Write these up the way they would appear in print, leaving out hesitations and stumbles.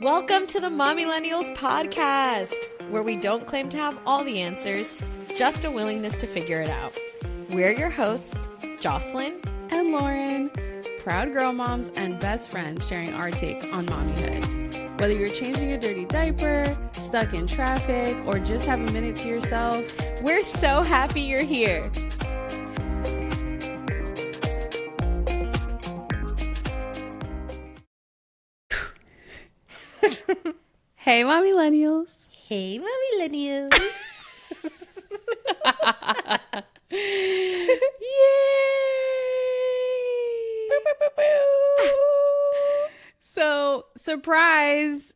Welcome to the Mamilennials podcast, where we don't claim to have all the answers, just a willingness to figure it out. We're your hosts, Jocelyn and Lauren, proud girl moms and best friends sharing our take on mommyhood. Whether you're changing a dirty diaper, stuck in traffic, or just have a minute to yourself, we're so happy you're here. Hey, Mamilennials. Hey, Mamilennials. Yay! So, surprise,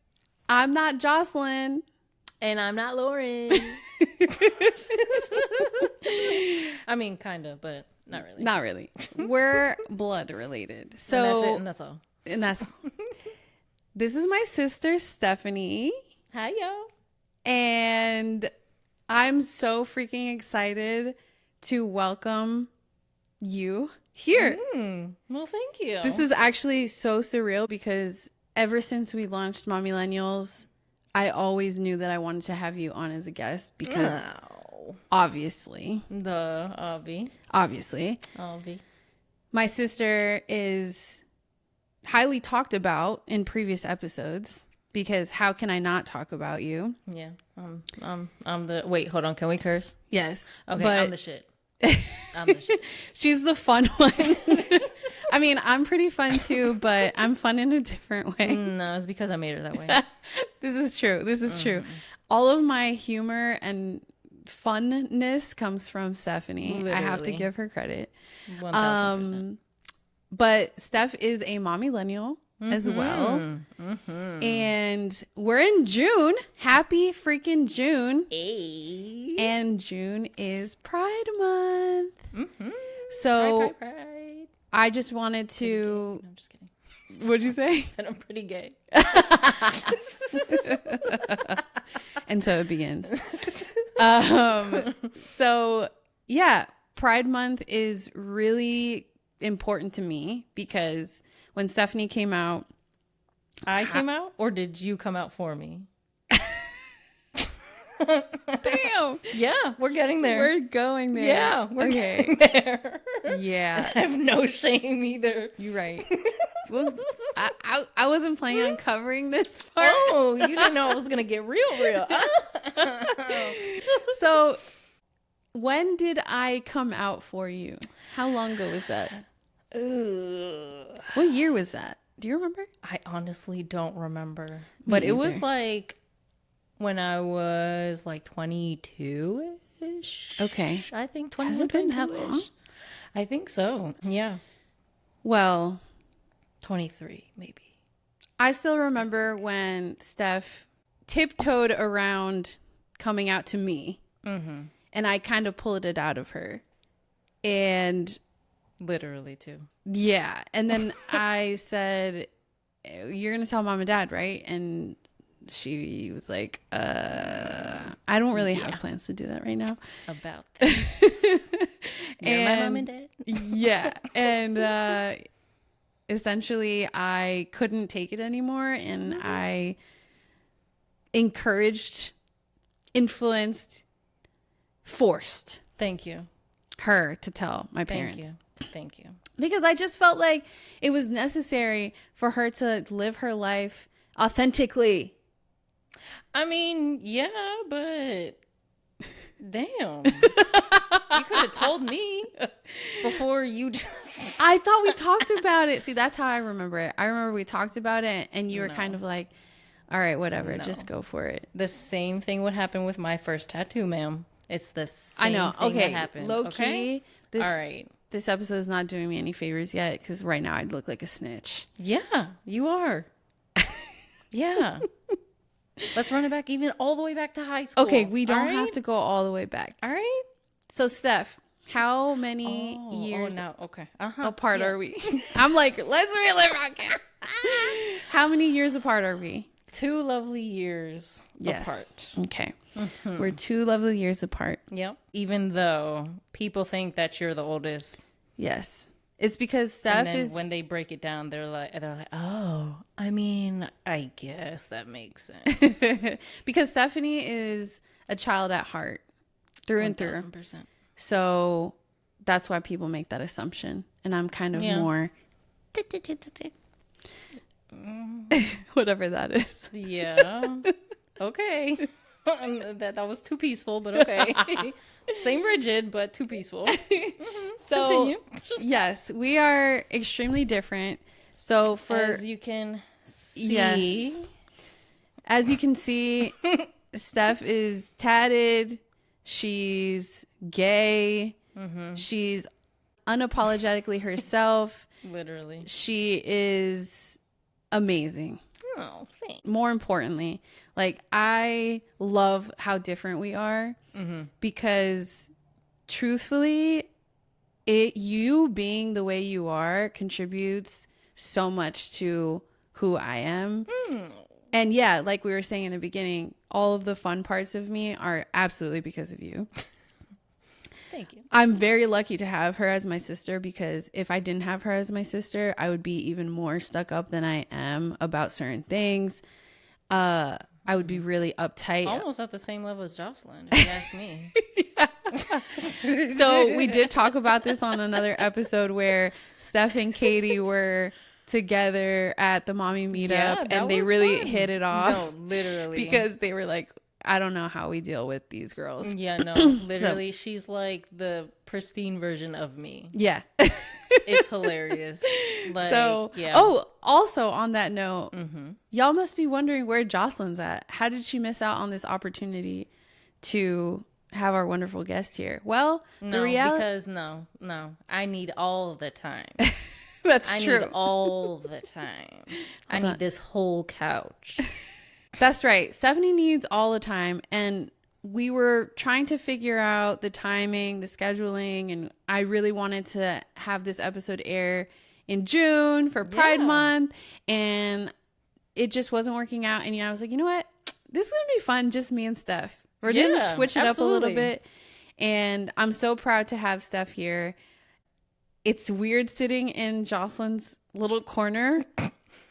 I'm not Jocelyn. And I'm not Lauren. I mean, kind of, but not really. Not really. We're blood related. So, and that's it, and that's all. And that's all. This is my sister, Stephanie. Hi, y'all. And I'm so freaking excited to welcome you here. Well, thank you. This is actually so surreal because ever since we launched Mamilennials, I always knew that I wanted to have you on as a guest because obviously, my sister is highly talked about in previous episodes because how can I not talk about you? Yeah. I'm the wait, hold on, can we curse? Yes. Okay, but I'm the shit. I'm the shit. She's the fun one. I mean, I'm pretty fun too, but I'm fun in a different way. No, it's because I made her that way. This is true. All of my humor and funness comes from Stephanie. Literally. I have to give her credit. 1000%. But Steph is a mamilennial as well. And we're in June. Happy freaking June. Hey. And June is Pride Month. So Pride. I just wanted to... No, I'm just kidding. What'd you say? I said I'm pretty gay. And so it begins. So yeah, Pride Month is really important to me because when Stephanie came out, I came out, or did you come out for me? Damn. Yeah, we're getting there. We're going there. Yeah, we're getting there. Yeah. I have no shame either. You're right. Well, I wasn't planning on covering this part. Oh, you didn't know I was going to get real. So, when did I come out for you? How long ago was that? What year was that? Do you remember? I honestly don't remember. But it was like when I was like 22-ish. Okay. I think 21, Has it been that long? I think so. Yeah. Well, 23 maybe. I still remember when Steph tiptoed around coming out to me. And I kind of pulled it out of her. And literally too. Yeah. And then I said, you're going to tell mom and dad, right? And she was like, I don't really have plans to do that right now. About that. And my mom and dad? Yeah. And essentially I couldn't take it anymore. And I encouraged, influenced, forced. Thank you. Her to tell my parents. Thank you. Because I just felt like it was necessary for her to live her life authentically. I mean, yeah, but damn. You could have told me before you just... I thought we talked about it. See, that's how I remember it. I remember we talked about it and you were kind of like, all right, whatever, just go for it. The same thing would happen with my first tattoo, ma'am. It's the same thing that happened. Low key. All right. This episode is not doing me any favors yet because right now I'd look like a snitch. Yeah, you are. Yeah. Let's run it back all the way back to high school. Okay, we don't have to go all the way back. All right. So, Steph, how many years apart are we? I'm like, let's relive again. How many years apart are we? 2 lovely years apart. Okay. We're 2 lovely years apart. Yep. Even though people think that you're the oldest. Yes. It's because Steph is, when they break it down, they're like, oh, I mean, I guess that makes sense. because Stephanie is a child at heart through and through. 1000%. So that's why people make that assumption. And I'm kind of more whatever that is. Yeah. Okay. that was too peaceful, but okay. Same rigid, but too peaceful. So continue. Yes, we are extremely different. So as you can see, yes, as you can see, Steph is tatted. She's gay. Mm-hmm. She's unapologetically herself. Literally. She is amazing. Oh, thanks. More importantly, like, I love how different we are because truthfully, you being the way you are contributes so much to who I am. And yeah, like we were saying in the beginning, all of the fun parts of me are absolutely because of you. Thank you. I'm very lucky to have her as my sister, because if I didn't have her as my sister, I would be even more stuck up than I am about certain things. I would be really uptight. Almost at the same level as Jocelyn, if you ask me. So we did talk about this on another episode where Steph and Katie were together at the mommy meetup, and they really hit it off. No, literally. Because they were like, I don't know how we deal with these girls. Yeah, no, literally. So, she's like the pristine version of me. Yeah. It's hilarious. Like, so, yeah. Oh, also on that note, y'all must be wondering where Jocelyn's at. How did she miss out on this opportunity to have our wonderful guest here? Well, the reality... because no, I need all the time. That's true. I need all the time. I need this whole couch. That's right. Stephanie needs all the time. And we were trying to figure out the timing, the scheduling, and I really wanted to have this episode air in June for Pride Month, and it just wasn't working out. And I was like, you know what? This is going to be fun, just me and Steph. We're going to switch it up a little bit. And I'm so proud to have Steph here. It's weird sitting in Jocelyn's little corner.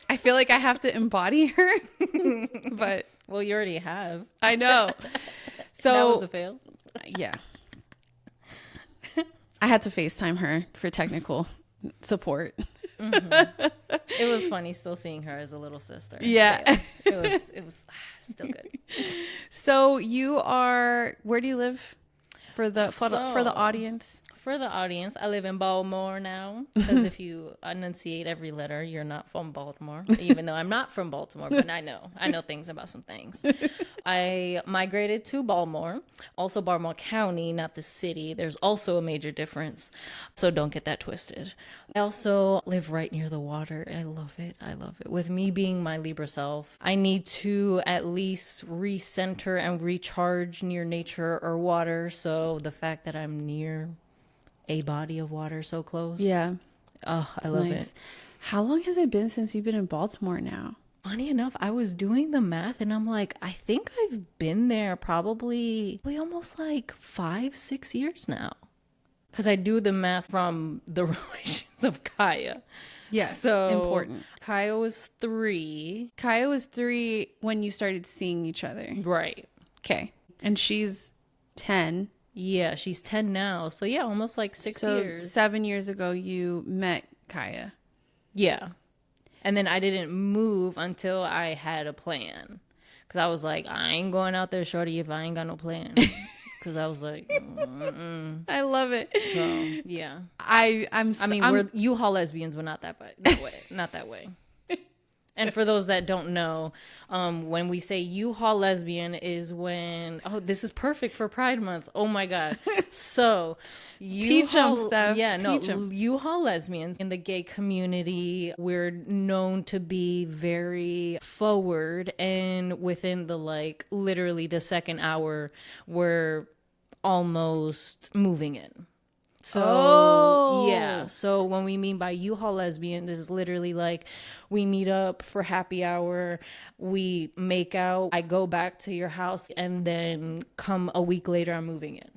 I feel like I have to embody her, but... Well, you already have. I know. So that was a fail. Yeah. I had to FaceTime her for technical support. It was funny still seeing her as a little sister. Yeah. It was still good. So where do you live for the audience? For the audience, I live in Baltimore now, because if you enunciate every letter, you're not from Baltimore, even though I'm not from Baltimore, but I know things about some things. I migrated to Baltimore, also Baltimore County, not the city. There's also a major difference, so don't get that twisted. I also live right near the water. I love it. With me being my Libra self, I need to at least recenter and recharge near nature or water, so the fact that I'm near a body of water so close. Yeah. Oh, I love it. How long has it been since you've been in Baltimore now? Funny enough, I was doing the math and I'm like, I think I've been there probably almost like 5-6 years now. Because I do the math from the relations of Kaya. Yes, so important. Kaya was 3. Kaya was 3 when you started seeing each other. Right. Okay. And she's 10. Yeah, she's 10 now. So yeah, almost like 6 years. So 7 years ago, you met Kaya. Yeah. And then I didn't move until I had a plan. Because I was like, I ain't going out there, shorty, if I ain't got no plan. Because I was like, I love it. So, yeah. I'm we're U-Haul lesbians, but not that way. Not that way. And for those that don't know, when we say U-Haul lesbian is when, this is perfect for Pride Month. Oh my God. So teach them stuff. Yeah, no, teach them. U-Haul lesbians in the gay community, we're known to be very forward, and within the literally the second hour, we're almost moving in. So, yeah. So when we mean by U-Haul lesbian, this is literally like we meet up for happy hour, we make out, I go back to your house, and then come a week later, I'm moving in.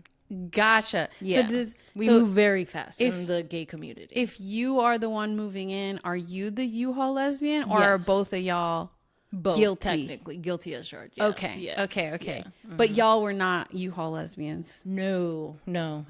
Gotcha. Yeah. So we move very fast in the gay community. If you are the one moving in, are you the U-Haul lesbian, or are both of y'all guilty? Technically guilty as charged. Yeah. Okay. Yeah. Okay. Yeah. But y'all were not U-Haul lesbians. No,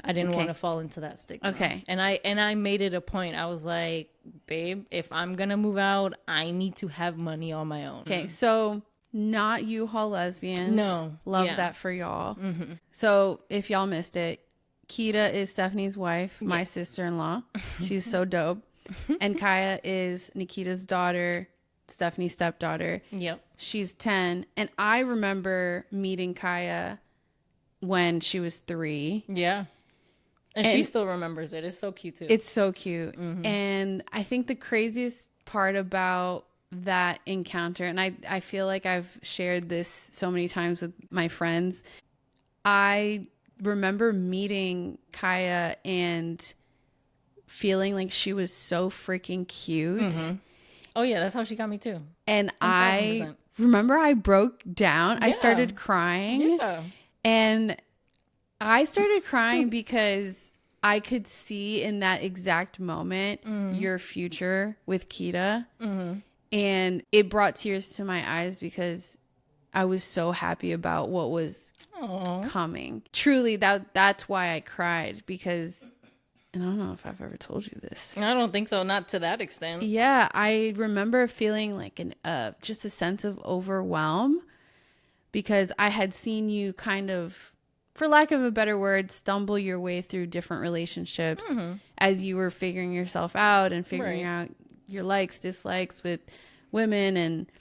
I didn't want to fall into that stigma. Okay. And I made it a point. I was like, babe, if I'm gonna move out, I need to have money on my own. Okay, so not U-Haul lesbians. No. Love that for y'all. Mm-hmm. So if y'all missed it, Kita is Stephanie's wife, my sister-in-law. She's so dope. And Kaya is Nikita's daughter, Stephanie's stepdaughter. Yep. She's 10. And I remember meeting Kaya when she was 3. Yeah. And she still remembers it. It's so cute too. It's so cute. Mm-hmm. And I think the craziest part about that encounter, and I feel like I've shared this so many times with my friends, I remember meeting Kaya and feeling like she was so freaking cute. Mm-hmm. Oh yeah, that's how she got me too. And 1000%. I remember I broke down. I started crying. Yeah. And I started crying because I could see in that exact moment your future with Kita. Mm-hmm. And it brought tears to my eyes because I was so happy about what was coming. Truly, that's why I cried, because, and I don't know if I've ever told you this. I don't think so. Not to that extent. Yeah, I remember feeling like just a sense of overwhelm, because I had seen you kind of, for lack of a better word, stumble your way through different relationships as you were figuring yourself out and figuring out your likes, dislikes with women and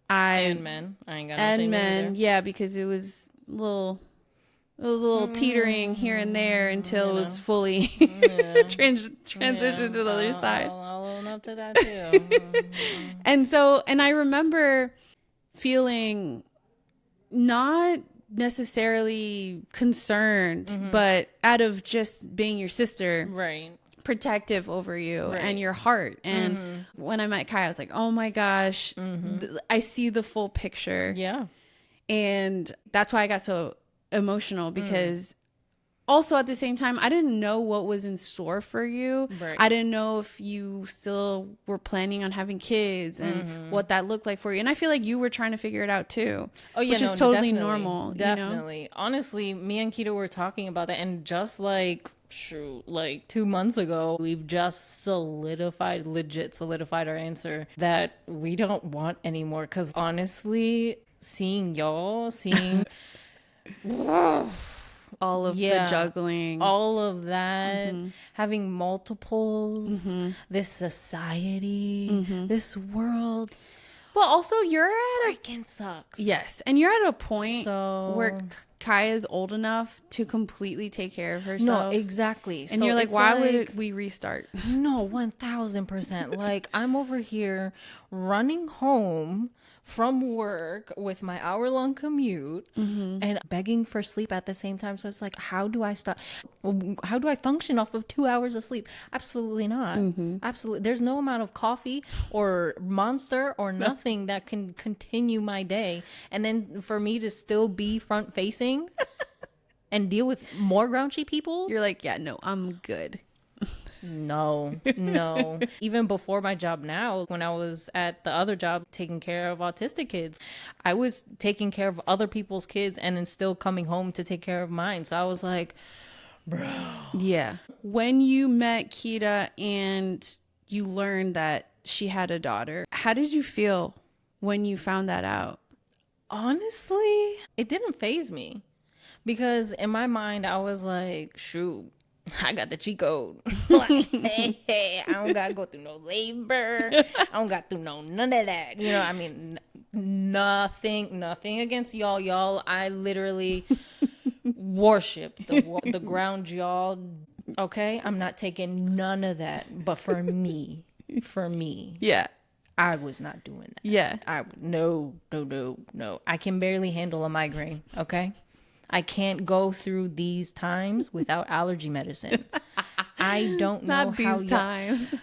men. I ain't got no shame men. Yeah, because it was a little teetering here and there until it was fully transitioned to the other side. I'll own up to that too. And I remember feeling not necessarily concerned, but out of just being your sister, right, protective over you and your heart. And when I met Kai, I was like, oh my gosh, I see the full picture. Yeah. And that's why I got so emotional, because also at the same time, I didn't know what was in store for you. Right. I didn't know if you still were planning on having kids and what that looked like for you. And I feel like you were trying to figure it out too. Oh yeah, which is totally normal. Definitely. You know? Honestly, me and Kita were talking about that, and just like 2 months ago, we've just solidified our answer that we don't want anymore. Because honestly, seeing all of the juggling, all of that, having multiples, this society, this world. Well, also you're at freaking sucks. Yes, and you're at a point where Kaya's old enough to completely take care of herself. No, exactly. And so you're like, why would we restart? No, 1000%. Like, I'm over here running home from work with my hour-long commute and begging for sleep at the same time. So it's like, how do I function off of 2 hours of sleep? Absolutely not. Absolutely. There's no amount of coffee or Monster or nothing that can continue my day. And then for me to still be front facing and deal with more grouchy people. You're like, yeah, no, I'm good. No. Even before my job now, when I was at the other job taking care of autistic kids, I was taking care of other people's kids and then still coming home to take care of mine. So I was like, bro. Yeah. When you met Kita and you learned that she had a daughter, how did you feel when you found that out? Honestly, it didn't faze me, because in my mind, I was like, shoot, I got the cheat code. Like, hey, I don't gotta go through no labor. I don't got through none of that. You know, I mean, nothing against y'all. I literally worship the ground y'all. Okay, I'm not taking none of that. But for me, yeah, I was not doing that. Yeah, No. I can barely handle a migraine. Okay. I can't go through these times without allergy medicine. I don't know Not how these times.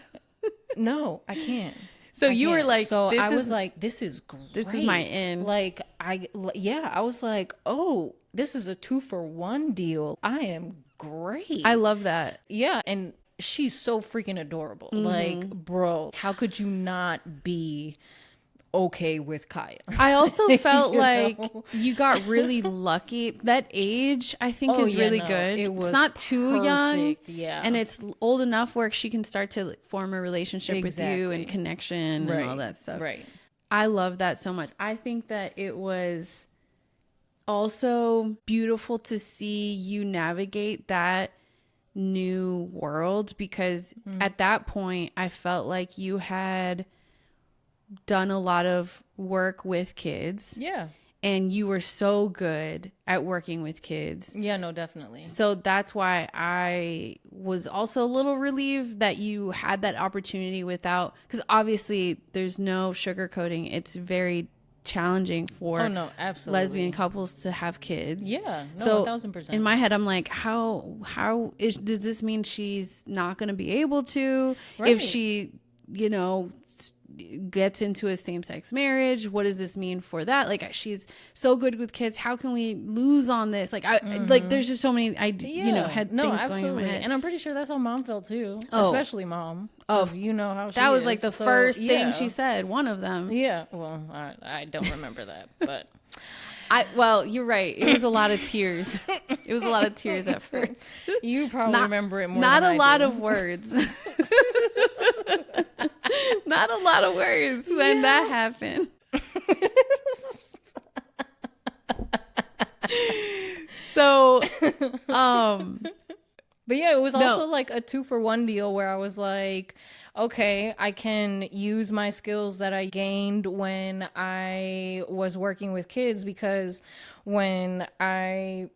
No, I can't. So you were like, so I was like, this is great. This is my end. Like, I was like, oh, this is a 2-for-1 deal. I am great. I love that. Yeah. And she's so freaking adorable. Like, bro, how could you not be okay with Kaya? I also felt like you got really lucky. That age, I think, is really good. It's not too young. Yeah. And it's old enough where she can start to form a relationship with you and connection and all that stuff. Right. I love that so much. I think that it was also beautiful to see you navigate that new world, because at that point I felt like you had done a lot of work with kids. Yeah. And you were so good at working with kids. Yeah, no, definitely. So that's why I was also a little relieved that you had that opportunity without, because obviously there's no sugarcoating. It's very challenging for lesbian couples to have kids. Yeah, no, so 1000%. In my head, I'm like, does this mean she's not going to be able to if she, gets into a same-sex marriage? What does this mean for that? Like, she's so good with kids. How can we lose on this? Like, like there's just so many things going in my head. And I'm pretty sure that's how mom felt too, especially mom. Oh, you know how she that was is. like the first thing she said. One of them. Yeah. Well, I don't remember that, but. Well, you're right. It was a lot of tears. It was a lot of tears at first. You probably remember it more not than a lot of words. Not a lot of words when that happened. So, but yeah, it was also like a 2-for-1 deal where I was like, okay, I can use my skills that I gained when I was working with kids, because when I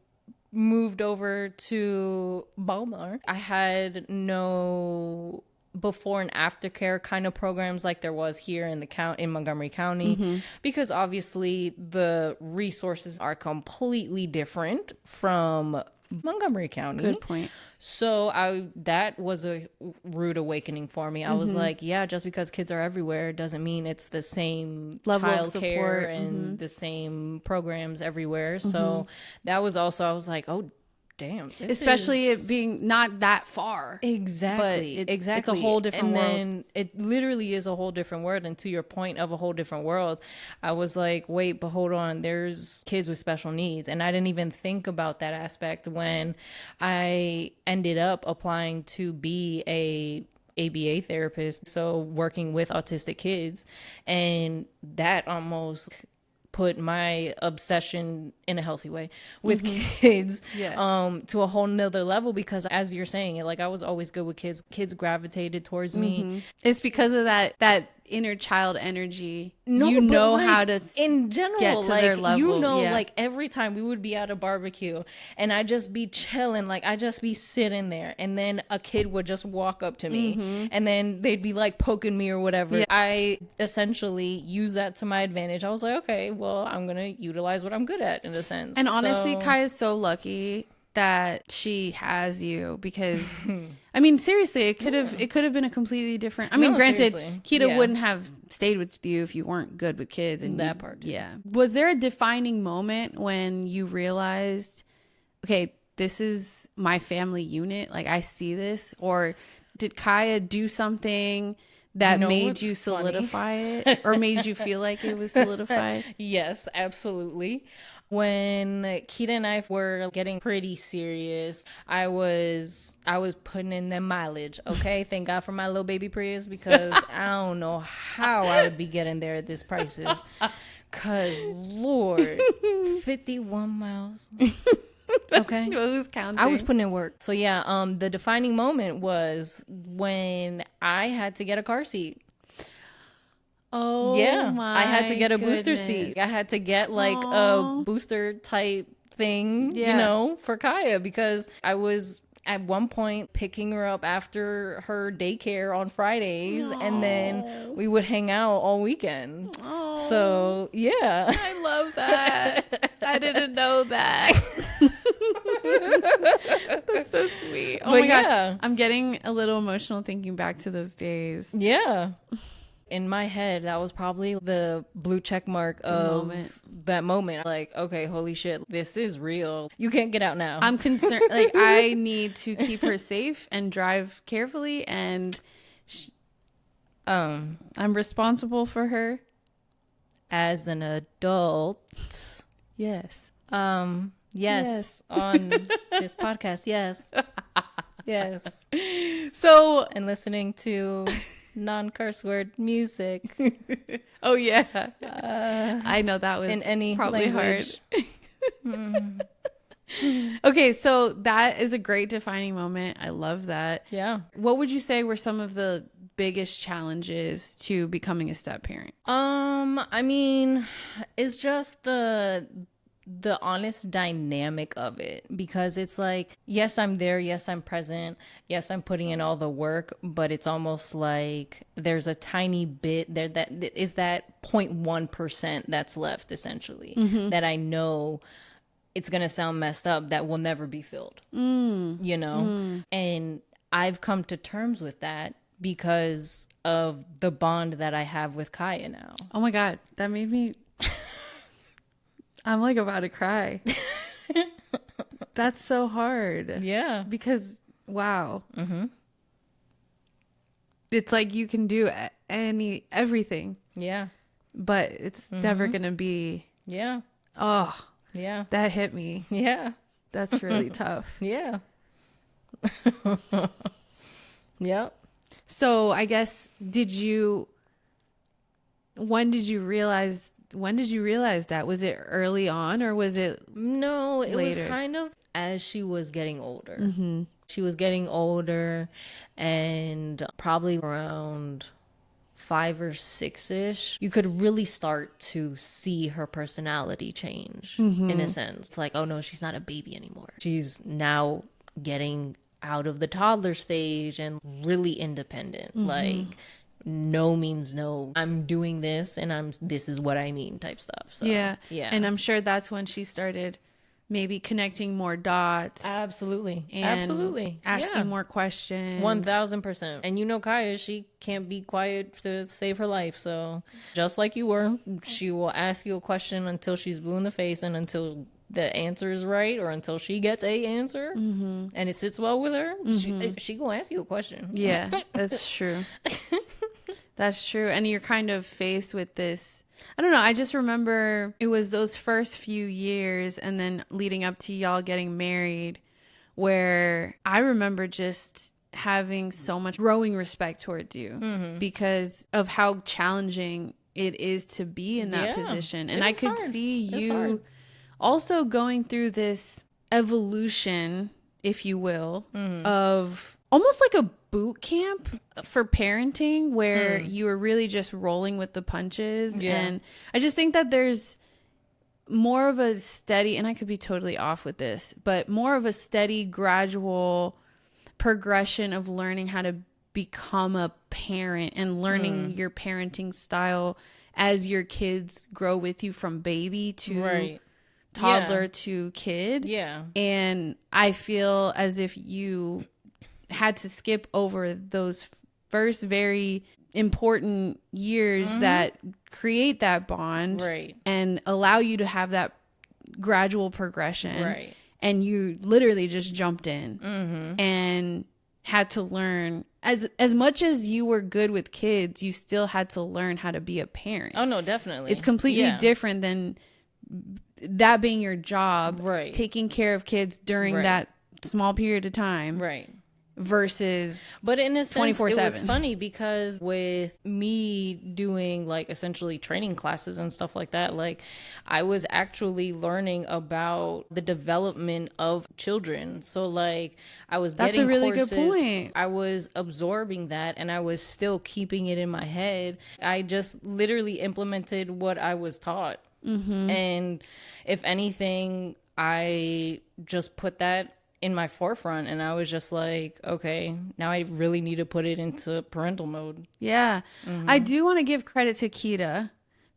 moved over to Baltimore, I had no before and after care kind of programs like there was here in in Montgomery County, because obviously the resources are completely different from Montgomery County. Good point. So that was a rude awakening for me. I was like, yeah, just because kids are everywhere doesn't mean it's the same level of child care and the same programs everywhere. So that was also, I was like, oh, damn. Especially it being not that far. Exactly. But it's a whole different world. And then it literally is a whole different world. And to your point of a whole different world, I was like, wait, but hold on. There's kids with special needs. And I didn't even think about that aspect when I ended up applying to be a ABA therapist. So working with autistic kids. And that almost put my obsession in a healthy way with kids to a whole nother level, because as you're saying, like, I was always good with kids gravitated towards me. It's because of that inner child energy. How to in general get to like their level. Like every time we would be at a barbecue and I'd just be chilling, like I'd just be sitting there, and then a kid would just walk up to me and then they'd be like poking me or whatever. I essentially use that to my advantage. I was like, okay, well, I'm gonna utilize what I'm good at in a sense. And honestly, Kai is so lucky that she has you, because I mean, seriously, it could have been a completely different. I mean, granted, Kita wouldn't have stayed with you if you weren't good with kids, and that part. Yeah. Was there a defining moment when you realized, okay, this is my family unit? Like, I see this, or did Kaya do something that made you solidify it, or made you feel like it was solidified? Yes, absolutely. When Kita and I were getting pretty serious, I was putting in the mileage. Okay, thank God for my little baby Prius, because I don't know how I would be getting there at these prices. Cause Lord, 51 miles. Okay, who's counting? I was putting in work. So yeah, the defining moment was when I had to get a car seat. Oh yeah, my I had to get a goodness. booster seat. I had to get like a booster type thing, for Kaya, because I was at one point picking her up after her daycare on Fridays, and then we would hang out all weekend. So yeah, I love that. I didn't know that. That's so sweet. Oh my gosh, I'm getting a little emotional thinking back to those days. Yeah. In my head, that was probably the blue check mark of that moment. Like, okay, holy shit, this is real. You can't get out now. I'm concerned. Like, I need to keep her safe and drive carefully, and I'm responsible for her as an adult. Yes. Yes. On this podcast. Yes. Yes. So, and listening to non-curse word music. Oh yeah. I know that was in any probably language. Hard. Okay, so that is a great defining moment. I love that. Yeah. What would you say were some of the biggest challenges to becoming a step parent? I mean, it's just the honest dynamic of it, because it's like, yes, I'm there, yes, I'm present, yes, I'm putting in all the work, but it's almost like there's a tiny bit there that is that 0.1% that's left, essentially, that I know it's gonna sound messed up, that will never be filled. You know? And I've come to terms with that because of the bond that I have with Kaya now. Oh my God, that made me I'm like about to cry. That's so hard. Yeah. Because, wow. It's like you can do everything. Yeah. But it's never going to be. Yeah. Oh. Yeah. That hit me. Yeah. That's really tough. Yeah. Yep. So I guess, when did you realize that? Was it early on, or was it No, it later? was kind of as she was getting older. She was getting older, and probably around 5 or 6-ish, you could really start to see her personality change in a sense. It's like, oh no, she's not a baby anymore. She's now getting out of the toddler stage and really independent. Like, no means no. I'm doing this, and this is what I mean type stuff. So yeah. And I'm sure that's when she started maybe connecting more dots. Absolutely. And Absolutely. asking more questions. 1000%. And you know, Kaya, she can't be quiet to save her life. So just like you were, she will ask you a question until she's blue in the face, and until the answer is right, or until she gets a answer and it sits well with her, she gonna ask you a question. Yeah, that's true. That's true. And you're kind of faced with this. I don't know. I just remember it was those first few years, and then leading up to y'all getting married, where I remember just having so much growing respect towards you because of how challenging it is to be in that position. And I could see you also going through this evolution, if you will, of almost like a boot camp for parenting, where you were really just rolling with the punches. And I just think that there's more of a steady, and I could be totally off with this, but more of a steady, gradual progression of learning how to become a parent and learning your parenting style as your kids grow with you from baby to toddler to kid. Yeah. And I feel as if you had to skip over those first very important years that create that bond and allow you to have that gradual progression. And you literally just jumped in and had to learn. As much as you were good with kids, you still had to learn how to be a parent. Oh no, definitely. It's completely different than that being your job, taking care of kids during that small period of time, versus but in a sense 24/7. It was funny because with me doing like essentially training classes and stuff like that, like I was actually learning about the development of children. So like I was getting really courses, good point. I was absorbing that, and I was still keeping it in my head. I just literally implemented what I was taught. And if anything, I just put that in my forefront, and I was just like, okay, now I really need to put it into parental mode. Yeah. I do want to give credit to Kita,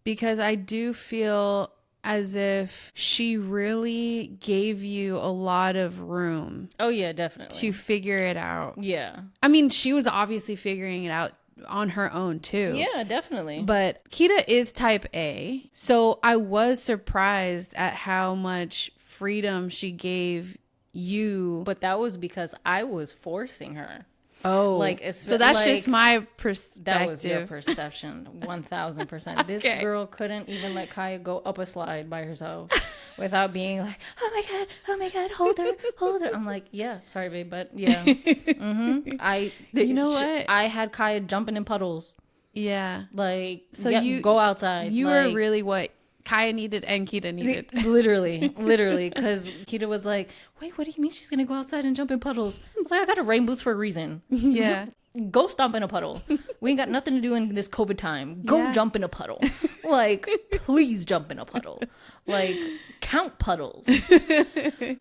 because I do feel as if she really gave you a lot of room. Oh yeah, definitely. To figure it out. Yeah. I mean, she was obviously figuring it out on her own too. Yeah, definitely. But Kita is type A. So I was surprised at how much freedom she gave you. But that was because I was forcing her. Oh, like so that's just my perspective. That was your perception, 1000%. This girl couldn't even let Kaya go up a slide by herself without being like, oh my god, hold her. I'm like, yeah, sorry, babe, but yeah. You know what? I had Kaya jumping in puddles. Yeah. Like, so you go outside. You like, were really what Kaya needed and Kita needed. Literally, because Kita was like, wait, what do you mean she's gonna go outside and jump in puddles? I was like, I got a rain boots for a reason. Yeah. Go stomp in a puddle. We ain't got nothing to do in this COVID time. Go jump in a puddle. Like, please jump in a puddle. Like, count puddles.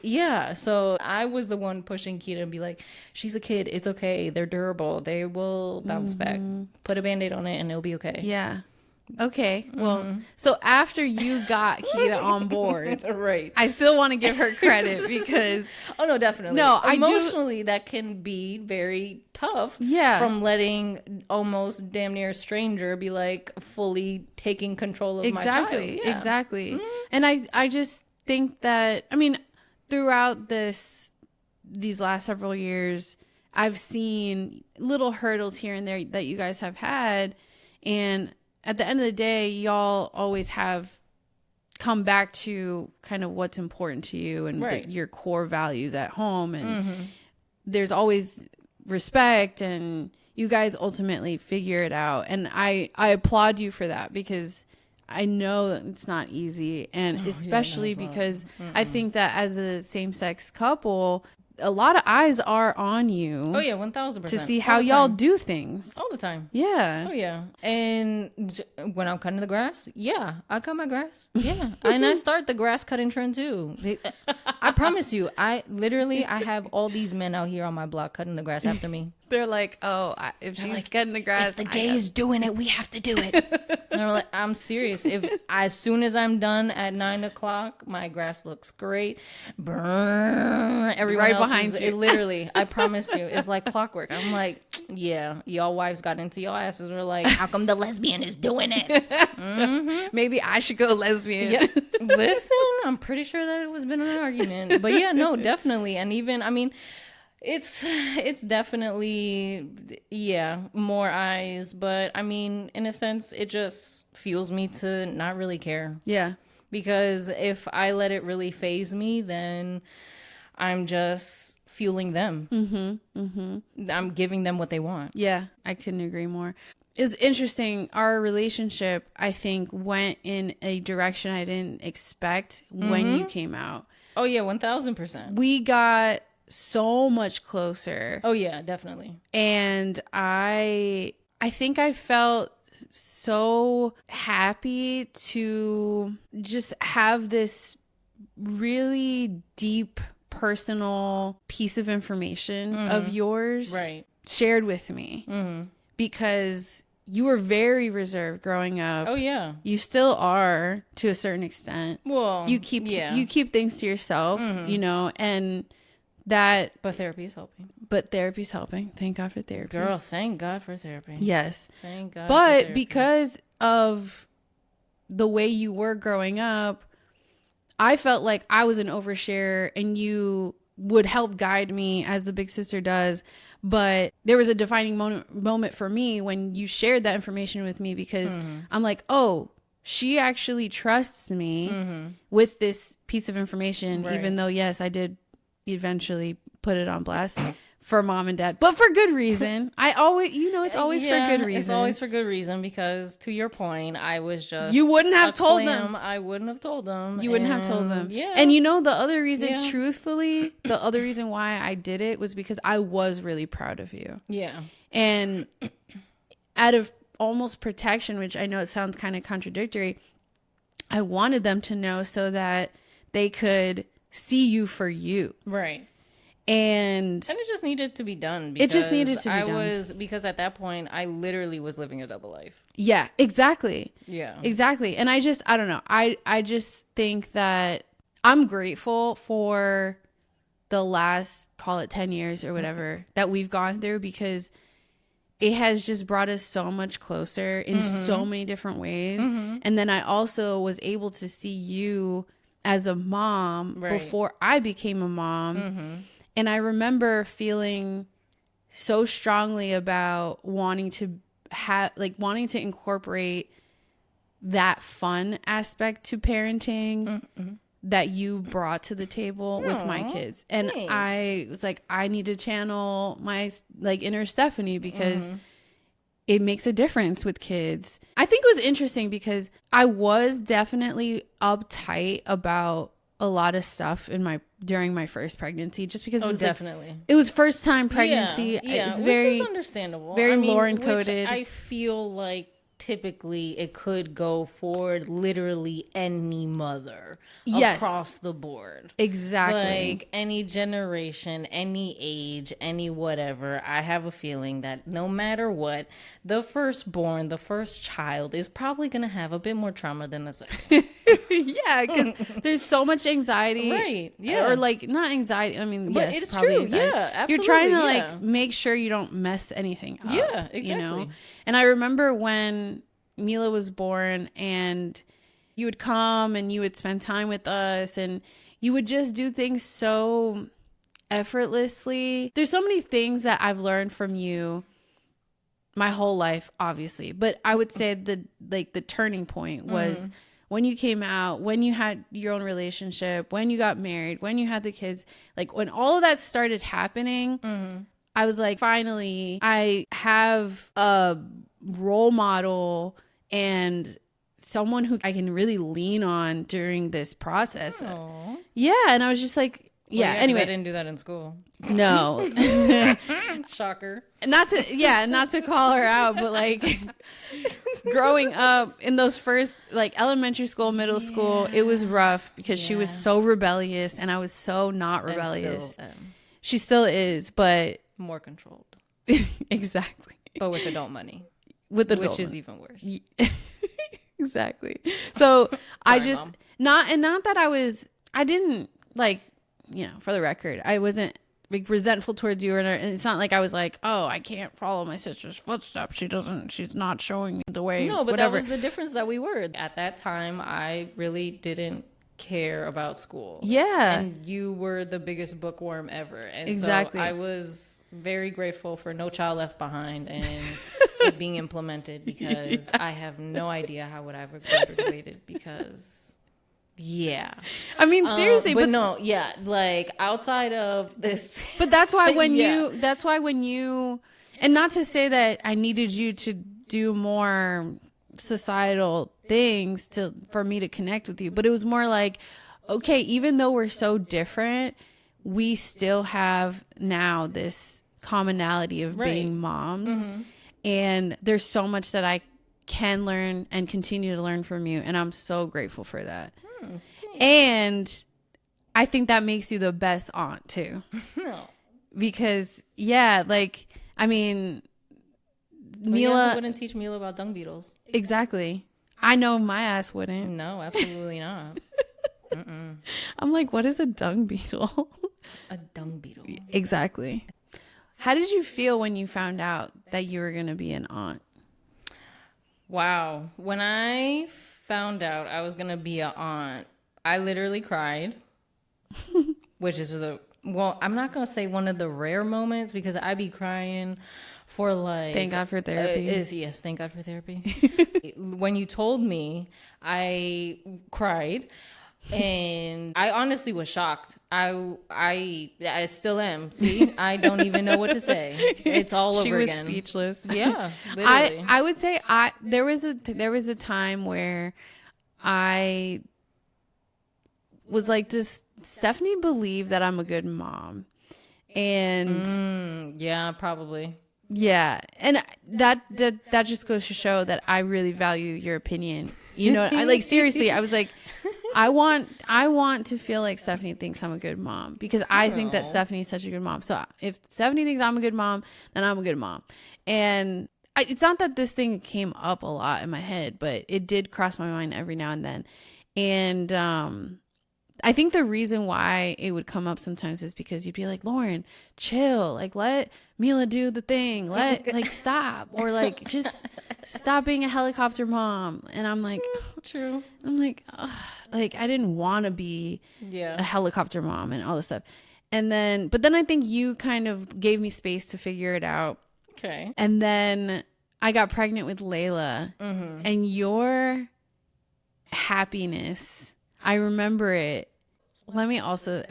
Yeah, so I was the one pushing Kita and be like, she's a kid. It's okay. They're durable. They will bounce back. Put a Band-Aid on it and it'll be okay. Yeah. Okay, well, so after you got Kita on board, right? I still want to give her credit because oh no, definitely. No, emotionally that can be very tough. Yeah, from letting almost damn near a stranger be like fully taking control of my child. Yeah. Exactly. And I just think that, I mean, throughout these last several years, I've seen little hurdles here and there that you guys have had, and at the end of the day, y'all always have come back to kind of what's important to you and your core values at home. And there's always respect, and you guys ultimately figure it out. And I applaud you for that, because I know that it's not easy. And especially because I think that as a same-sex couple, a lot of eyes are on you. Oh yeah, 1000%. To see how y'all do things all the time. Yeah. Oh yeah. And when I'm cutting the grass, yeah, I cut my grass. Yeah, and I start the grass cutting trend too. I promise you, I have all these men out here on my block cutting the grass after me. They're like, oh, if she's like, cutting the grass, if the gay is doing it, we have to do it. And I'm like, I'm serious. As soon as I'm done at 9:00, my grass looks great. Brrr, everyone right else behind you. Literally, I promise you, it's like clockwork. I'm like, yeah, y'all wives got into your asses. We're like, how come the lesbian is doing it? Maybe I should go lesbian. Yeah. Listen, I'm pretty sure that it was been an argument, but yeah, no, definitely. And even, I mean, it's definitely, yeah, more eyes, but I mean, in a sense, it just fuels me to not really care. Yeah. Because if I let it really faze me, then I'm just fueling them. I'm giving them what they want. Yeah, I couldn't agree more. It's interesting. Our relationship, I think, went in a direction I didn't expect when you came out. Oh yeah, 1000%. We got so much closer. Oh yeah, definitely. And I think I felt so happy to just have this really deep personal piece of information of yours shared with me, because you were very reserved growing up. Oh yeah, you still are to a certain extent. Well, you keep things to yourself, you know, and that. But therapy is helping. Therapy's helping. Thank God for therapy. Girl, thank God for therapy. Yes. Thank God. But because of the way you were growing up, I felt like I was an oversharer and you would help guide me as the big sister does. But there was a defining moment for me when you shared that information with me, because I'm like, oh, she actually trusts me with this piece of information, even though, yes, I did eventually put it on blast for mom and dad, but for good reason. I always, it's always for good reason. It's always for good reason, because to your point, I was just, you wouldn't have told them. I wouldn't have told them. You wouldn't have told them. Yeah. And the other reason, truthfully, the other reason why I did it was because I was really proud of you. Yeah. And out of almost protection, which I know it sounds kind of contradictory, I wanted them to know so that they could see you for you. Right. And it just needed to be done. Because at that point, I literally was living a double life. Yeah, exactly. Yeah. Exactly. And I don't know. I just think that I'm grateful for the last, call it 10 years or whatever, that we've gone through, because it has just brought us so much closer in so many different ways. And then I also was able to see you as a mom before I became a mom. And I remember feeling so strongly about wanting to incorporate that fun aspect to parenting that you brought to the table with my kids. And thanks. I was like, I need to channel my like inner Stephanie because it makes a difference with kids. I think it was interesting because I was definitely uptight about a lot of stuff during my first pregnancy, just because it was definitely it was first time pregnancy. It's which very is understandable. Very Lauren coded. I feel like typically it could go for literally any mother across the board. Exactly. Like any generation, any age, any whatever. I have a feeling that no matter what, the firstborn, the first child is probably going to have a bit more trauma than the second. Yeah, because there's so much anxiety. Right. Yeah. Or like not anxiety. I mean, but yes, it's probably true. Anxiety. Yeah, absolutely. You're trying to like make sure you don't mess anything up. Yeah, exactly. You know? And I remember when Mila was born and you would come and you would spend time with us and you would just do things so effortlessly. There's so many things that I've learned from you my whole life, obviously. But I would say the turning point was when you came out, when you had your own relationship, when you got married, when you had the kids, like when all of that started happening, I was like, finally, I have a role model and someone who I can really lean on during this process. Aww. Yeah. And I was just like, anyway. I didn't do that in school. No. Shocker. Not to call her out, but like growing up in those first like elementary school, middle school, it was rough because she was so rebellious and I was so not rebellious. She still is, but more controlled. Exactly. But with adult money. Which is even worse. Exactly. So Sorry, I just Mom. not that I didn't like, you know, for the record, I wasn't like resentful towards you, and it's not like I was like, oh, I can't follow my sister's footsteps. She's not showing me the way. No, but whatever. that was the difference that we were. At that time, I really didn't care about school. Yeah. And you were the biggest bookworm ever. And exactly. So I was very grateful for No Child Left Behind and it being implemented because I have no idea how would I have graduated because I mean, seriously, but no, like outside of this. But that's why when you, and not to say that I needed you to do more societal things for me to connect with you, but it was more like, okay, even though we're so different, we still have now this commonality of being moms. And there's so much that I can learn and continue to learn from you, and I'm so grateful for that. And I think that makes you the best aunt too. No. Because like, I mean, Mila wouldn't teach Mila about dung beetles. Exactly. I know my ass wouldn't. No, absolutely not. I'm like, what is a dung beetle? A dung beetle. Exactly. How did you feel when you found out that you were going to be an aunt? Wow. When I found out I was going to be an aunt, I literally cried, which is I'm not going to say one of the rare moments because I be crying for like... Thank God for therapy. Yes, thank God for therapy. When you told me, I cried. And I honestly was shocked. I still am. See, I don't even know what to say. It's all over again. She was speechless. Yeah, literally. I would say there was a time where I was like, does Stephanie believe that I'm a good mom? And yeah, probably. Yeah, and that just goes to show that I really value your opinion. You know, I like seriously. I was like, I want to feel like Stephanie thinks I'm a good mom because I think that Stephanie's such a good mom. So if Stephanie thinks I'm a good mom, then I'm a good mom. And it's not that this thing came up a lot in my head, but it did cross my mind every now and then. And I think the reason why it would come up sometimes is because you'd be like, Lauren, chill. Like, let Mila do the thing. Like, stop. Or like, just stop being a helicopter mom. And I'm like, true. I'm like, ugh. Like, I didn't want to be a helicopter mom and all this stuff. But then I think you kind of gave me space to figure it out. Okay. And then I got pregnant with Layla, and your happiness, I remember it. Let me also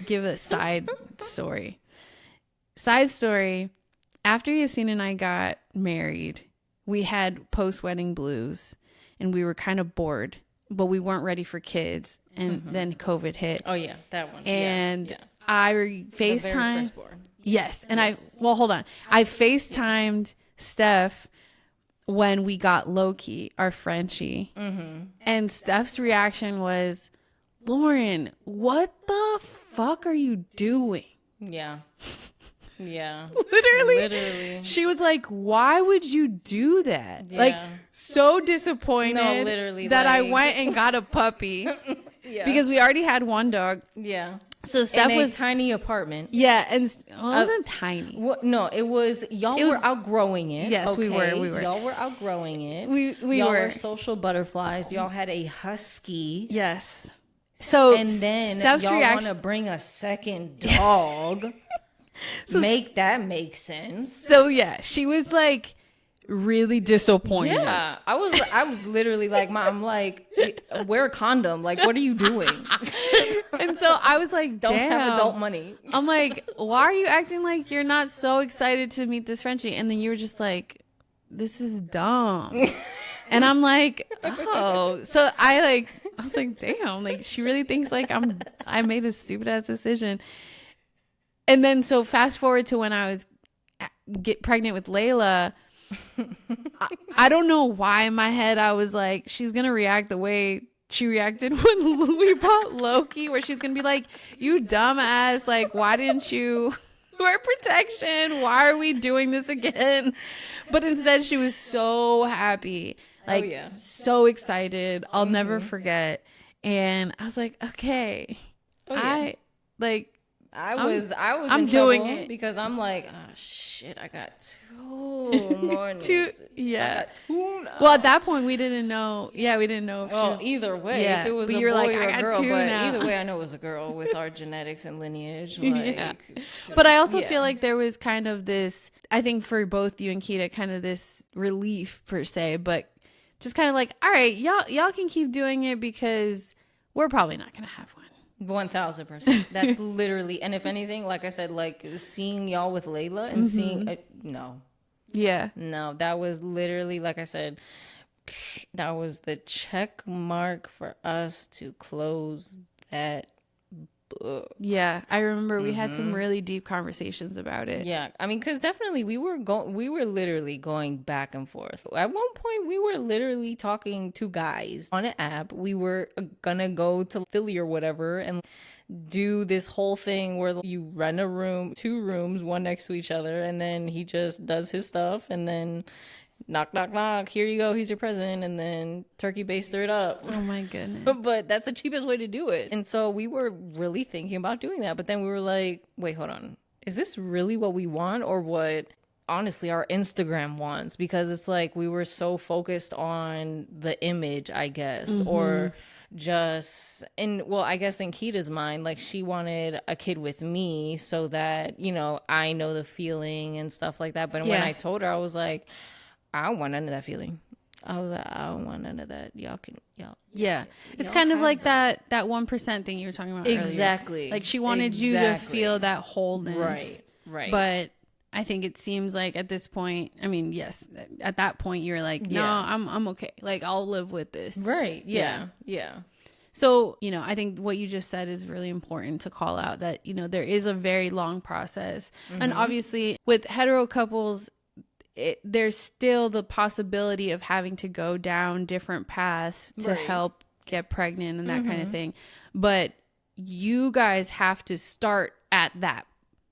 give a side story. After Yasin and I got married, we had post-wedding blues, and we were kind of bored, but we weren't ready for kids. And then COVID hit. Oh yeah, that one. And I FaceTime. Yes. And hold on. I FaceTimed Steph when we got Loki, our Frenchie. And Steph's reaction was, Lauren, what the fuck are you doing? Yeah. Yeah. Literally. She was like, why would you do that? Yeah. Like, so disappointed that I went and got a puppy. Because we already had one dog. Yeah. So Steph in a tiny apartment. Yeah, and it wasn't tiny. No, it was. Y'all were outgrowing it. Yes, okay? we were. Y'all were outgrowing it. Y'all were social butterflies. Y'all had a husky. Yes. So and then y'all want to bring a second dog. Make that make sense. So yeah, she was like really disappointed. Yeah, I was literally like, Mom, like, wear a condom. Like, what are you doing? And so I was like, don't have adult money. I'm like, why are you acting like you're not so excited to meet this Frenchie? And then you were just like, this is dumb. And I'm like, oh. So I was like, damn, like she really thinks like I made a stupid ass decision. And then so fast forward to when I was get pregnant with Layla. I don't know why in my head I was like, she's gonna react the way she reacted when we bought Loki, where she's gonna be like, you dumbass, like, why didn't you wear protection? Why are we doing this again? But instead she was so happy, like so excited. I'll never forget. And I was like, okay. I'm doing it because I'm like, oh shit, I got two more. Yeah. Well, at that point we didn't know. Yeah, we didn't know. Well, either way, if it was a boy or a girl, but either way, I know it was a girl with our genetics and lineage. Like, But I also feel like there was kind of this, I think for both you and Kita, kind of this relief per se, but just kind of like, all right, y'all can keep doing it because we're probably not gonna have one. 1000%. That's literally, and if anything, like I said, like seeing y'all with Layla and seeing that was literally, like I said, that was the check mark for us to close that book. Yeah, I remember we had some really deep conversations about it. Yeah, I mean, because definitely we were literally going back and forth. At one point, we were literally talking to guys on an app. We were gonna go to Philly or whatever and do this whole thing where you rent a room, 2 rooms, one next to each other, and then he just does his stuff, and then knock, knock, knock, here you go, he's your present, and then turkey baster it up. Oh my goodness. But that's the cheapest way to do it. And so we were really thinking about doing that, but then we were like, wait, hold on, is this really what we want or what honestly our Instagram wants? Because it's like we were so focused on the image, I guess, or just I guess in Kita's mind, like she wanted a kid with me so that, you know, I know the feeling and stuff like that. But when I told her, I was like, I don't want none of that feeling. I was like, I don't want none of that. Y'all. It's kind of like that 1% thing you were talking about earlier. Exactly. Like she wanted you to feel that wholeness. Right. But I think it seems like at this point, I mean, yes, at that point you're like, no, I'm okay. Like I'll live with this. Right. Yeah. So, you know, I think what you just said is really important to call out that, you know, there is a very long process. And obviously with hetero couples, there's still the possibility of having to go down different paths to help get pregnant and that kind of thing. But you guys have to start at that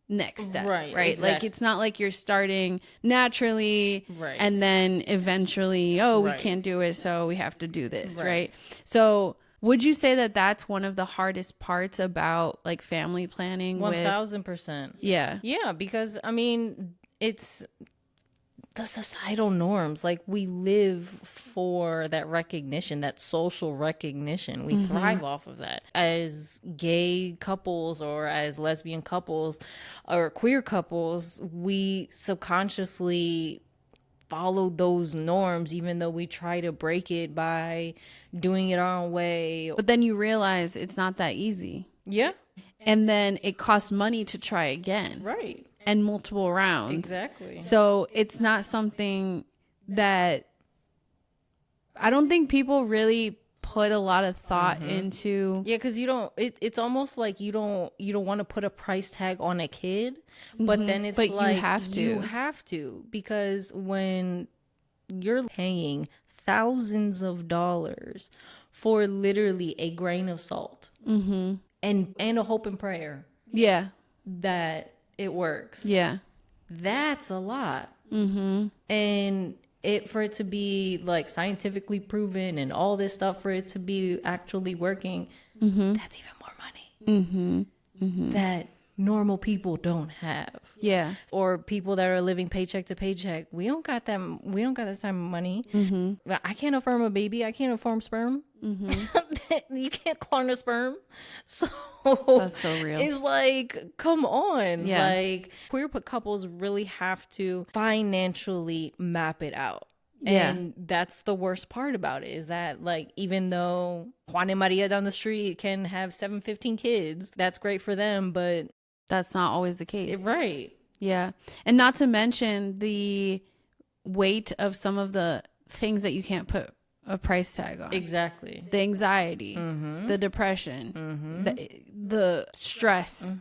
next step, right? Exactly. Like it's not like you're starting naturally and then eventually, we can't do it, so we have to do this, right? So Would you say that that's one of the hardest parts about like family planning? 1000%. Yeah. Yeah, because I mean, it's the societal norms. Like, we live for that recognition, that social recognition. We thrive off of that. As gay couples or as lesbian couples or queer couples, we subconsciously follow those norms, even though we try to break it by doing it our own way. But then you realize it's not that easy. Yeah. And then it costs money to try again. Right. And multiple rounds. Exactly. So it's not something that I don't think people really put a lot of thought into. Yeah, because you don't. It's almost like you don't want to put a price tag on a kid, but then it's like you have to, because when you're paying thousands of dollars for literally a grain of salt and a hope and prayer, that it works. Yeah. That's a lot. And for it to be like scientifically proven and all this stuff, for it to be actually working, that's even more money that normal people don't have. Yeah. Or people that are living paycheck to paycheck. We don't got that type of money. I can't affirm a baby. I can't affirm sperm. You can't clone a sperm. So that's so real. It's like, come on. Yeah. Like, queer couples really have to financially map it out. Yeah. And that's the worst part about it, is that, like, even though Juan and Maria down the street can have 15 kids, that's great for them, but that's not always the case. Right. Yeah. And not to mention the weight of some of the things that you can't put a price tag on. Exactly. The anxiety, the depression, the stress,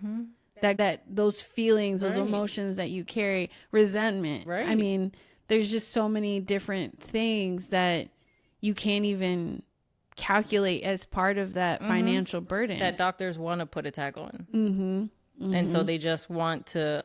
that those feelings, those emotions that you carry, resentment. Right. I mean, there's just so many different things that you can't even calculate as part of that financial burden that doctors want to put a tag on. And so they just want to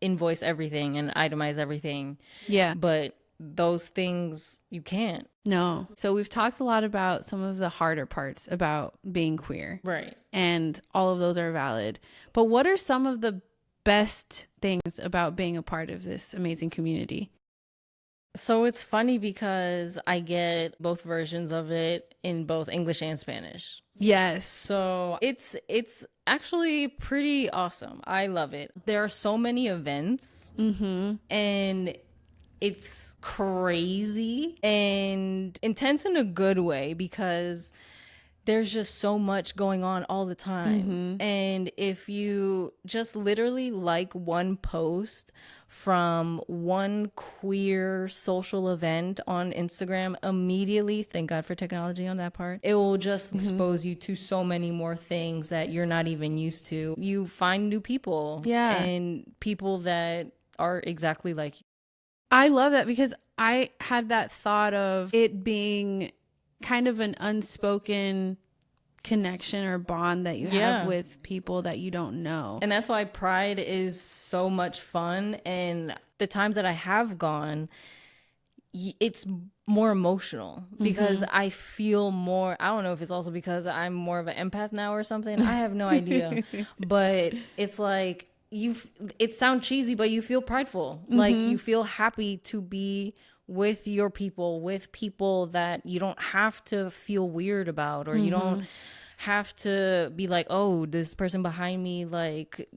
invoice everything and itemize everything. Yeah. But those things you can't. No. So we've talked a lot about some of the harder parts about being queer. Right. And all of those are valid. But what are some of the best things about being a part of this amazing community? So it's funny because I get both versions of it in both English and Spanish. Yes. So it's actually pretty awesome. I love it. There are so many events and it's crazy and intense in a good way, because there's just so much going on all the time. And if you just literally like one post from one queer social event on Instagram, immediately, thank God for technology on that part, it will just expose you to so many more things that you're not even used to. You find new people. Yeah. And people that are exactly like you. I love that, because I had that thought of it being kind of an unspoken connection or bond that you have with people that you don't know. And that's why Pride is so much fun. And the times that I have gone, it's more emotional because I feel more. I don't know if it's also because I'm more of an empath now or something. I have no idea. But it's like, it sounds cheesy, but you feel prideful. Like, you feel happy to be with your people, with people that you don't have to feel weird about, or you don't have to be like, oh, this person behind me, like,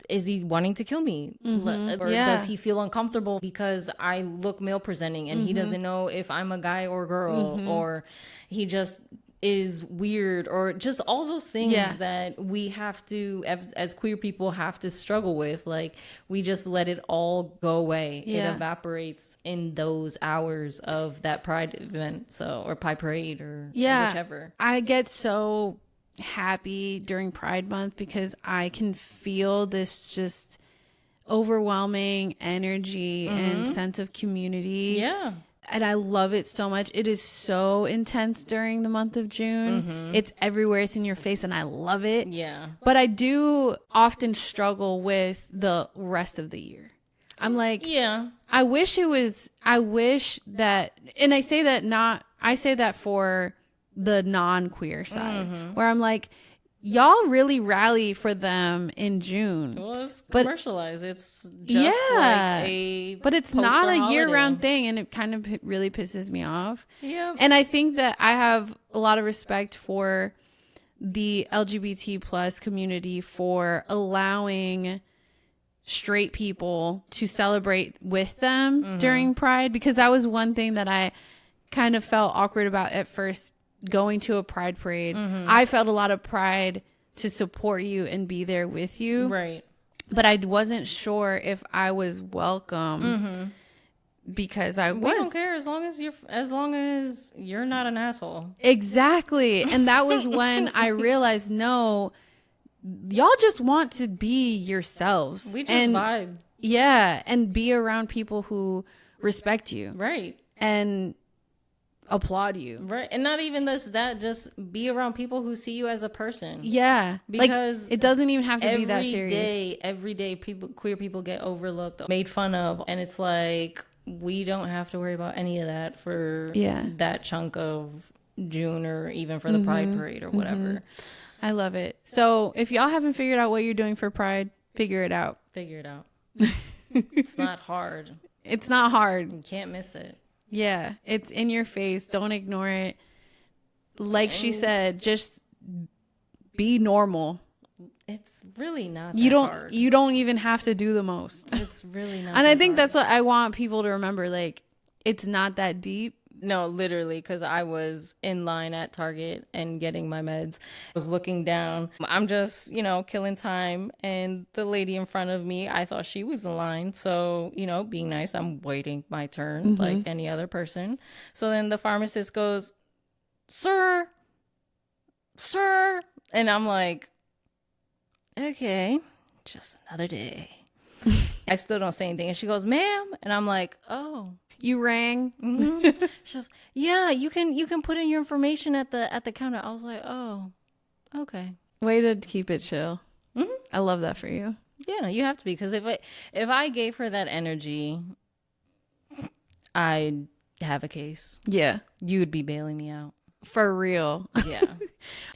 is he wanting to kill me? Or does he feel uncomfortable because I look male presenting and he doesn't know if I'm a guy or girl, or he just is weird, or just all those things that we have to, as queer people, have to struggle with. Like, we just let it all go away. It evaporates in those hours of that Pride event, or Pride parade, or whichever. I get so happy during Pride Month because I can feel this just overwhelming energy and sense of community. Yeah. And I love it so much. It is so intense during the month of June. It's everywhere. It's in your face, and I love it. Yeah. But I do often struggle with the rest of the year. I'm like, I wish that, and I say that for the non-queer side, where I'm like, y'all really rally for them in June. Well, it's commercialized. It's just like a but it's not a year-round thing, and it kind of really pisses me off. Yeah. And I think that I have a lot of respect for the LGBT plus community for allowing straight people to celebrate with them during Pride, because that was one thing that I kind of felt awkward about at first going to a Pride parade. I felt a lot of pride to support you and be there with you. Right. But I wasn't sure if I was welcome because we don't care as long as you're not an asshole. Exactly. And that was when I realized, no, y'all just want to be yourselves. We just vibe. Yeah. And be around people who respect you. Right. And applaud you. Right. And not even that, just be around people who see you as a person. Yeah. Because like, it doesn't even have to be that serious. Every day queer people get overlooked, made fun of, and it's like we don't have to worry about any of that for that chunk of June or even for the Pride parade or whatever. I love it. So if y'all haven't figured out what you're doing for Pride, figure it out. It's not hard. It's not hard. You can't miss it. Yeah, it's in your face. Don't ignore it. Like she said, just be normal. It's really not hard. You don't even have to do the most. It's really not. And I think that's what I want people to remember. Like, it's not that deep. No, literally, because I was in line at Target and getting my meds. I was looking down. I'm just, killing time. And the lady in front of me, I thought she was in line. So, being nice, I'm waiting my turn like any other person. So then the pharmacist goes, sir. And I'm like, okay, just another day. I still don't say anything. And she goes, ma'am. And I'm like, oh. You rang. She's just, yeah, you can put in your information at the counter. I was like, oh, okay. Way to keep it chill. I love that for you. Yeah, you have to be, because if I gave her that energy, I'd have a case. Yeah, you'd be bailing me out for real. Yeah.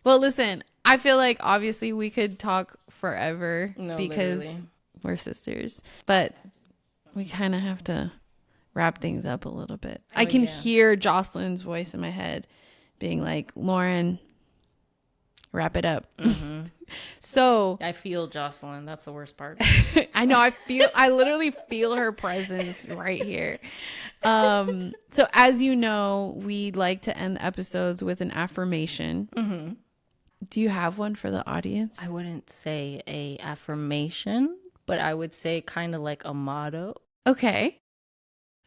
Well, listen, I feel like obviously we could talk forever because literally. We're sisters, but we kind of have to wrap things up a little bit. I can hear Jocelyn's voice in my head being like, Lauren, wrap it up. So I feel Jocelyn. That's the worst part. I know. I literally feel her presence right here. So as you know, we like to end the episodes with an affirmation. Do you have one for the audience? I wouldn't say a affirmation, but I would say kind of like a motto. Okay.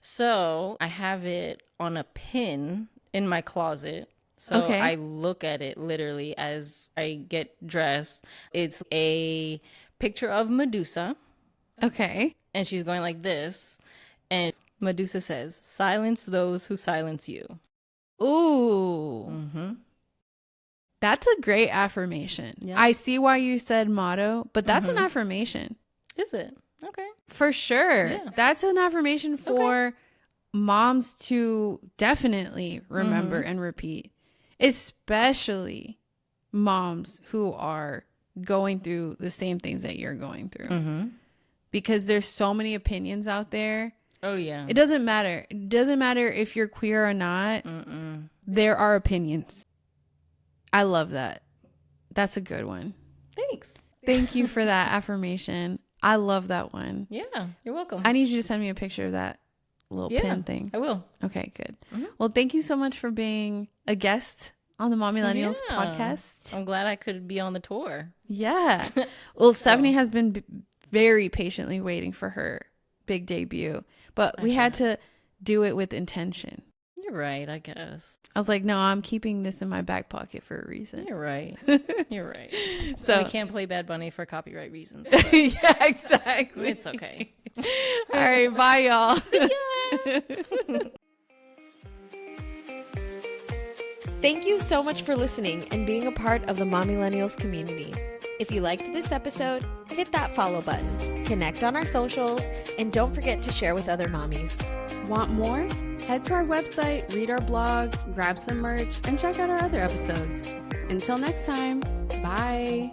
So I have it on a pin in my closet. So I look at it literally as I get dressed. It's a picture of Medusa. Okay. And she's going like this. And Medusa says, silence those who silence you. Ooh. That's a great affirmation. Yeah. I see why you said motto, but that's an affirmation. Is it? Okay. For sure. Yeah. That's an affirmation for moms to definitely remember and repeat, especially moms who are going through the same things that you're going through. Because there's so many opinions out there. Oh, yeah. It doesn't matter. It doesn't matter if you're queer or not. There are opinions. I love that. That's a good one. Thanks. Thank you for that affirmation. I love that one. Yeah, you're welcome. I need you to send me a picture of that little pin thing. I will. Okay, good. Well, thank you so much for being a guest on the Mamilennials podcast. I'm glad I could be on the tour. Yeah. Well, Stephanie has been very patiently waiting for her big debut, but we had to do it with intention. You're right, I guess. I was like, no, I'm keeping this in my back pocket for a reason. You're right. You're right. So we can't play Bad Bunny for copyright reasons. Yeah, exactly. It's okay. All right, bye, y'all. See ya. Thank you so much for listening and being a part of the Mamilennials community. If you liked this episode, hit that follow button, connect on our socials, and don't forget to share with other mommies. Want more? Head to our website, read our blog, grab some merch, and check out our other episodes. Until next time, bye.